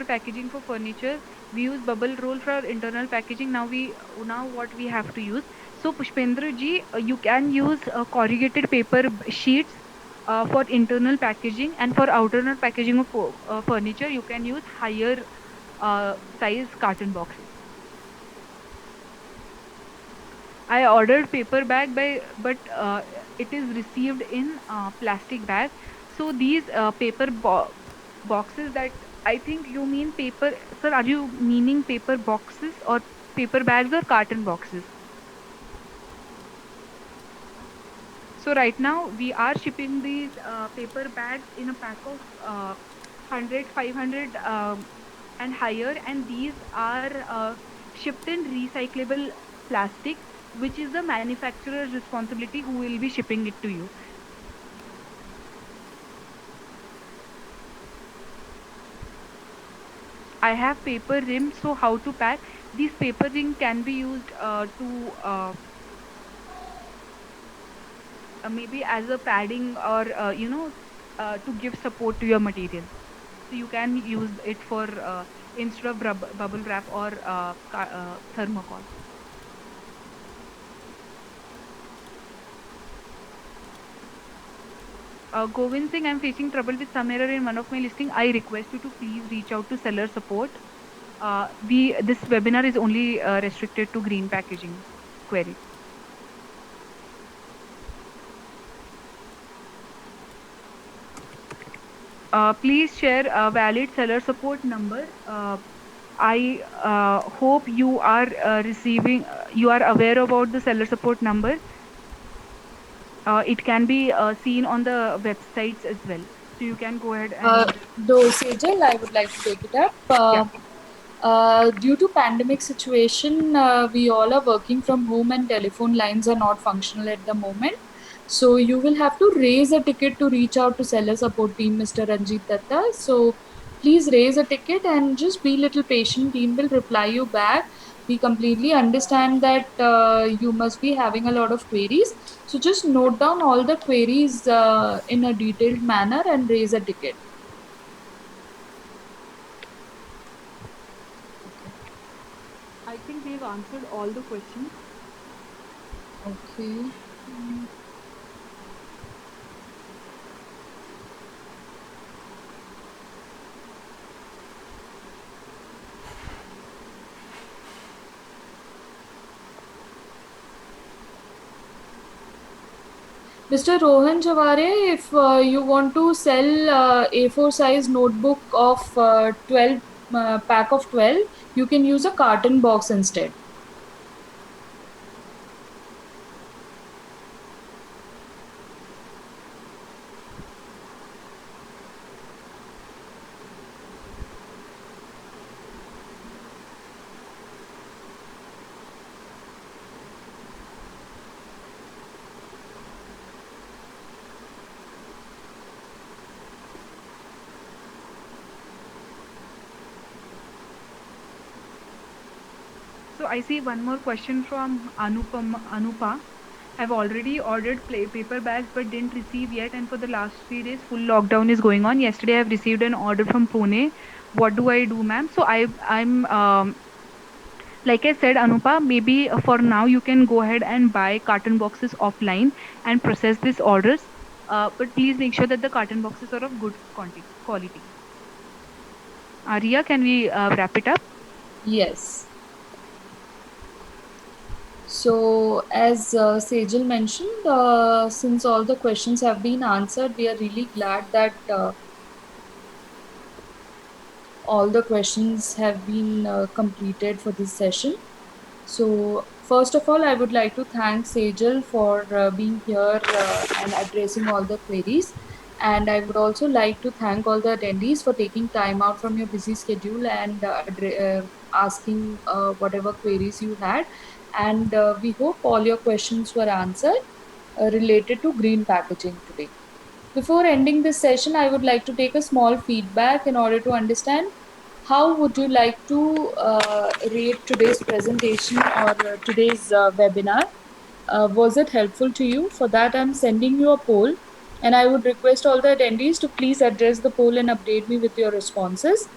packaging for furniture. We use bubble roll for internal packaging. Now what we have to use. So Pushpendra ji, you can use corrugated paper sheets for internal packaging, and for outer packaging of furniture, you can use higher size carton boxes. I ordered paper bag but it is received in plastic bag. So these boxes that I think you mean paper, sir. Are you meaning paper boxes or paper bags or carton boxes? So right now we are shipping these paper bags in a pack of 100, 500 and higher, and these are shipped in recyclable plastic, which is the manufacturer's responsibility who will be shipping it to you. I have paper rims, so how to pack? These paper ring can be used to maybe as a padding or to give support to your material. So you can use it for instead of bubble wrap or thermocol. Govind Singh, I'm facing trouble with some error in one of my listing. I request you to please reach out to seller support. This webinar is only restricted to green packaging queries. Please share a valid seller support number. I hope you are you are aware about the seller support number. It can be seen on the websites as well. So you can go ahead and Though Sejal, I would like to take it up. yeah. Due to pandemic situation, we all are working from home and telephone lines are not functional at the moment. So you will have to raise a ticket to reach out to seller support team, Mr. Ranjit Datta. So please raise a ticket and just be little patient. Team will reply you back. We completely understand that you must be having a lot of queries. So just note down all the queries in a detailed manner and raise a ticket. I think we've answered all the questions. Okay. Mr. Rohan Javare, if you want to sell A4 size notebook of 12 pack of 12, you can use a carton box instead. So I see one more question from Anupa. I've already ordered paper bags but didn't receive yet, and for the last 3 days, full lockdown is going on. Yesterday, I've received an order from Pune. What do I do, ma'am? So I'm like I said, Anupa, maybe for now you can go ahead and buy carton boxes offline and process these orders. But please make sure that the carton boxes are of good quality. Arya, can we wrap it up? Yes. So, as Sejal mentioned, since all the questions have been answered, we are really glad that all the questions have been completed for this session. So, first of all, I would like to thank Sejal for being here and addressing all the queries. And I would also like to thank all the attendees for taking time out from your busy schedule and asking whatever queries you had. And we hope all your questions were answered related to green packaging today. Before ending this session, I would like to take a small feedback in order to understand how would you like to rate today's presentation or today's webinar. Was it helpful to you? For that, I'm sending you a poll, and I would request all the attendees to please address the poll and update me with your responses.